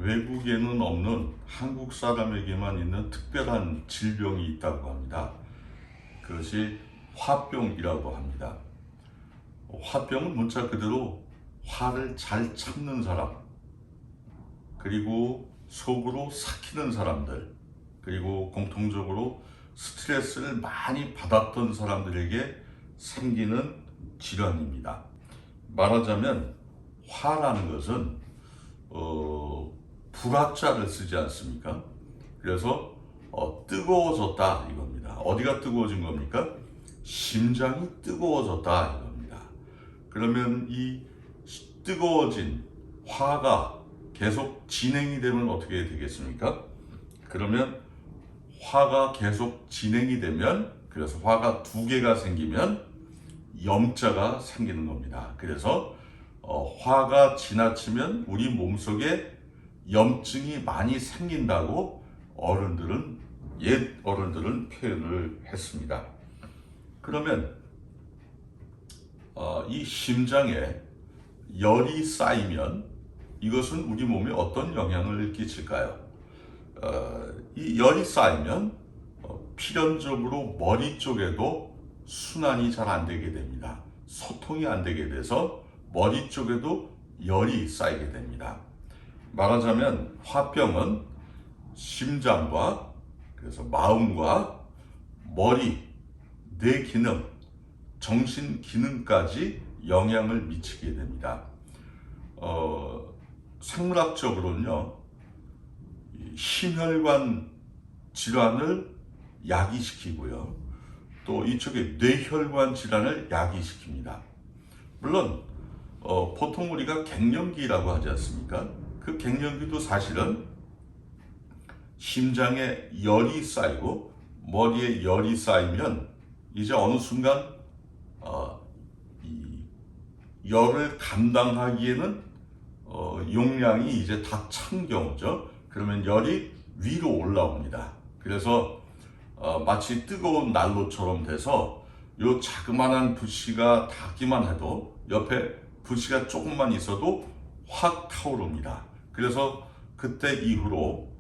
외국에는 없는 한국 사람에게만 있는 특별한 질병이 있다고 합니다. 그것이 화병이라고 합니다. 화병은 문자 그대로 화를 잘 참는 사람, 그리고 속으로 삭히는 사람들, 그리고 공통적으로 스트레스를 많이 받았던 사람들에게 생기는 질환입니다. 말하자면 화라는 것은 불화자를 쓰지 않습니까? 그래서 뜨거워졌다 이겁니다. 어디가 뜨거워진 겁니까? 심장이 뜨거워졌다 이겁니다. 그러면 이 뜨거워진 화가 계속 진행이 되면 어떻게 되겠습니까? 그러면 화가 계속 진행이 되면, 그래서 화가 두 개가 생기면 염자가 생기는 겁니다. 그래서 화가 지나치면 우리 몸속에 염증이 많이 생긴다고 옛 어른들은 표현을 했습니다. 그러면 이 심장에 열이 쌓이면 이것은 우리 몸에 어떤 영향을 끼칠까요? 이 열이 쌓이면 필연적으로 머리 쪽에도 순환이 잘 안 되게 됩니다. 소통이 안 되게 돼서 머리 쪽에도 열이 쌓이게 됩니다. 말하자면 화병은 심장과, 그래서 마음과 머리, 뇌 기능, 정신 기능까지 영향을 미치게 됩니다. 생물학적으로는요, 심혈관 질환을 야기시키고요, 또 이쪽에 뇌혈관 질환을 야기시킵니다. 물론 보통 우리가 갱년기라고 하지 않습니까? 그 갱년기도 사실은 심장에 열이 쌓이고 머리에 열이 쌓이면 이제 어느 순간 이 열을 감당하기에는 용량이 이제 다 찬 경우죠. 그러면 열이 위로 올라옵니다. 그래서 마치 뜨거운 난로처럼 돼서 요 자그마한 불씨가 닿기만 해도, 옆에 불씨가 조금만 있어도 확 타오릅니다. 그래서 그때 이후로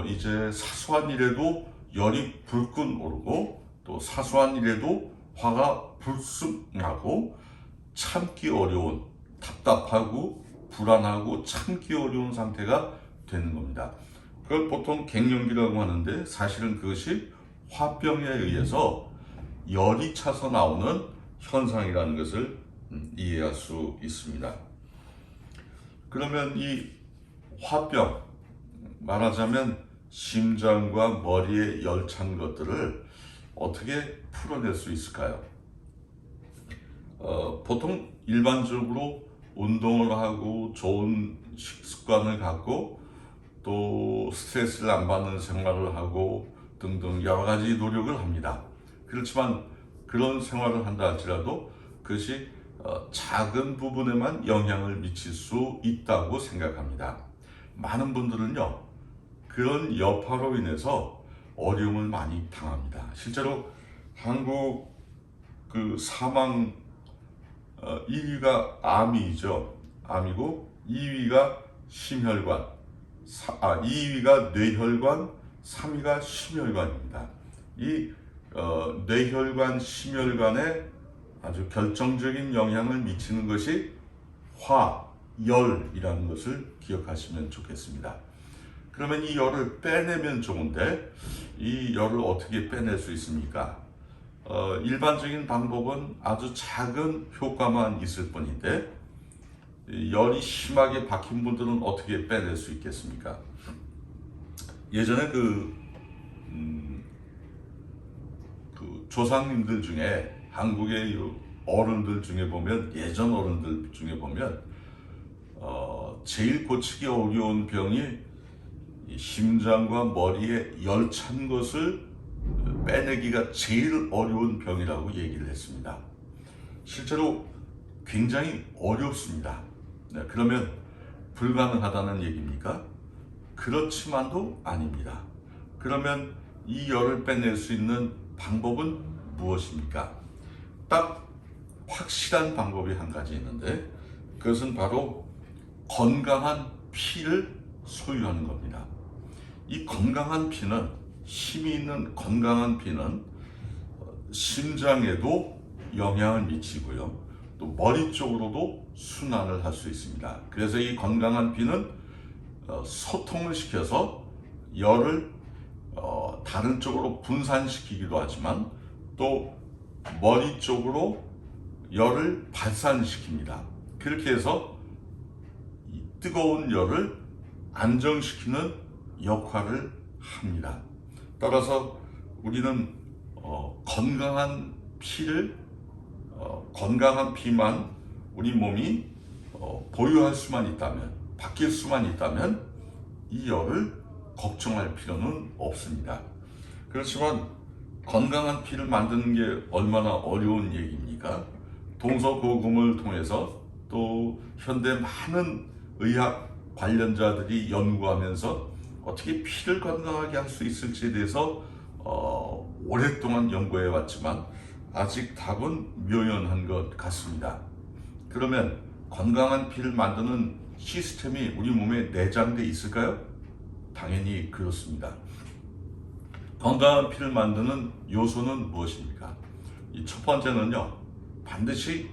이제 사소한 일에도 열이 불끈 오르고, 또 사소한 일에도 화가 불쑥 나고, 참기 어려운, 답답하고 불안하고 참기 어려운 상태가 되는 겁니다. 그걸 보통 갱년기라고 하는데, 사실은 그것이 화병에 의해서 열이 차서 나오는 현상이라는 것을 이해할 수 있습니다. 그러면 이 화병, 말하자면 심장과 머리에 열 찬 것들을 어떻게 풀어낼 수 있을까요? 보통 일반적으로 운동을 하고 좋은 식습관을 갖고 또 스트레스를 안 받는 생활을 하고 등등 여러 가지 노력을 합니다. 그렇지만 그런 생활을 한다 할지라도 그것이 작은 부분에만 영향을 미칠 수 있다고 생각합니다. 많은 분들은요, 그런 여파로 인해서 어려움을 많이 당합니다. 실제로 한국 그 사망 1위가 암이죠. 암이고 2위가 심혈관, 2위가 뇌혈관, 3위가 심혈관입니다. 이 뇌혈관, 심혈관에 아주 결정적인 영향을 미치는 것이 열이라는 것을 기억하시면 좋겠습니다. 그러면 이 열을 빼내면 좋은데, 이 열을 어떻게 빼낼 수 있습니까? 일반적인 방법은 아주 작은 효과만 있을 뿐인데, 열이 심하게 박힌 분들은 어떻게 빼낼 수 있겠습니까? 예전에 그 조상님들 중에, 한국의 어른들 중에 보면, 예전 어른들 중에 보면 제일 고치기 어려운 병이 심장과 머리에 열 찬 것을 빼내기가 제일 어려운 병이라고 얘기를 했습니다. 실제로 굉장히 어렵습니다. 네, 그러면 불가능하다는 얘기입니까? 그렇지만도 아닙니다. 그러면 이 열을 빼낼 수 있는 방법은 무엇입니까? 딱 확실한 방법이 한 가지 있는데, 그것은 바로 건강한 피를 소유하는 겁니다. 이 건강한 피는, 힘이 있는 건강한 피는 심장에도 영향을 미치고요. 또 머리 쪽으로도 순환을 할 수 있습니다. 그래서 이 건강한 피는 소통을 시켜서 열을 다른 쪽으로 분산시키기도 하지만 또 머리 쪽으로 열을 발산시킵니다. 그렇게 해서 이 뜨거운 열을 안정시키는 역할을 합니다. 따라서 우리는 건강한 피를 건강한 피만 우리 몸이 보유할 수만 있다면, 바뀔 수만 있다면 이 열을 걱정할 필요는 없습니다. 그렇지만 건강한 피를 만드는 게 얼마나 어려운 얘기입니까? 동서고금을 통해서 또 현대 많은 의학 관련자들이 연구하면서 어떻게 피를 건강하게 할 수 있을지에 대해서 오랫동안 연구해 왔지만 아직 답은 묘연한 것 같습니다. 그러면 건강한 피를 만드는 시스템이 우리 몸에 내장돼 있을까요? 당연히 그렇습니다. 건강한 피를 만드는 요소는 무엇입니까? 이 첫 번째는요, 반드시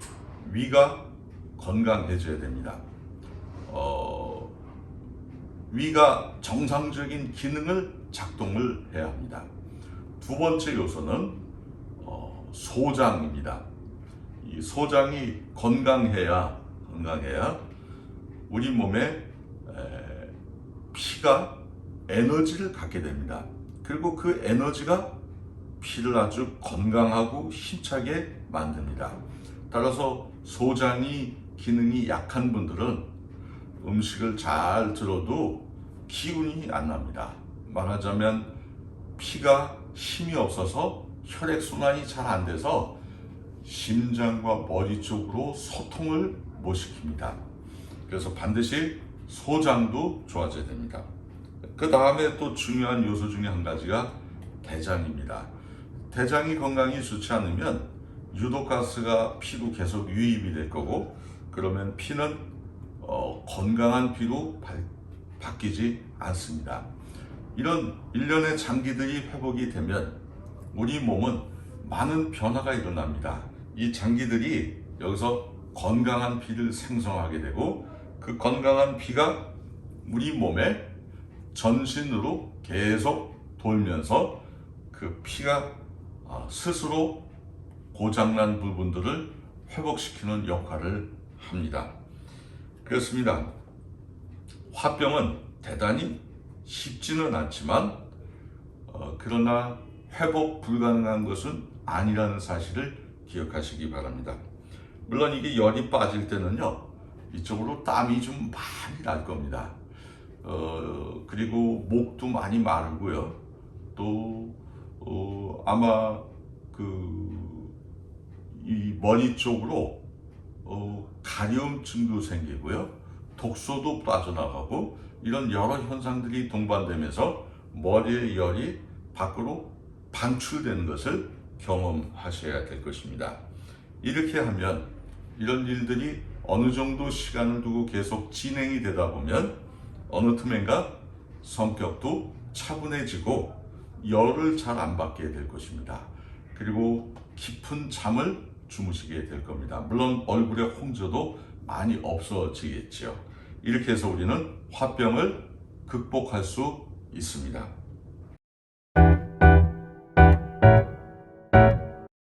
위가 건강해져야 됩니다. 위가 정상적인 기능을 작동을 해야 합니다. 두 번째 요소는 소장입니다. 이 소장이 건강해야 우리 몸에 피가 에너지를 갖게 됩니다. 그리고 그 에너지가 피를 아주 건강하고 힘차게 만듭니다. 따라서 소장이 기능이 약한 분들은 음식을 잘 들어도 기운이 안 납니다. 말하자면 피가 힘이 없어서 혈액순환이 잘 안 돼서 심장과 머리 쪽으로 소통을 못 시킵니다. 그래서 반드시 소장도 좋아져야 됩니다. 그 다음에 또 중요한 요소 중에 한 가지가 대장입니다. 대장이 건강이 좋지 않으면 유독가스가 피로 계속 유입이 될 거고, 그러면 피는 건강한 피로 바뀌지 않습니다. 이런 일련의 장기들이 회복이 되면 우리 몸은 많은 변화가 일어납니다. 이 장기들이 여기서 건강한 피를 생성하게 되고, 그 건강한 피가 우리 몸에 전신으로 계속 돌면서 그 피가 스스로 고장난 부분들을 회복시키는 역할을 합니다. 그렇습니다. 화병은 대단히 쉽지는 않지만 그러나 회복 불가능한 것은 아니라는 사실을 기억하시기 바랍니다. 물론 이게 열이 빠질 때는요, 이쪽으로 땀이 좀 많이 날 겁니다. 그리고 목도 많이 마르고요. 또 아마 이 머리 쪽으로 가려움증도 생기고요. 독소도 빠져나가고 이런 여러 현상들이 동반되면서 머리의 열이 밖으로 방출되는 것을 경험하셔야 될 것입니다. 이렇게 하면 이런 일들이 어느 정도 시간을 두고 계속 진행이 되다 보면 어느 틈엔가 성격도 차분해지고 열을 잘 안 받게 될 것입니다. 그리고 깊은 잠을 주무시게 될 겁니다. 물론 얼굴에 홍조도 많이 없어지겠죠. 이렇게 해서 우리는 화병을 극복할 수 있습니다.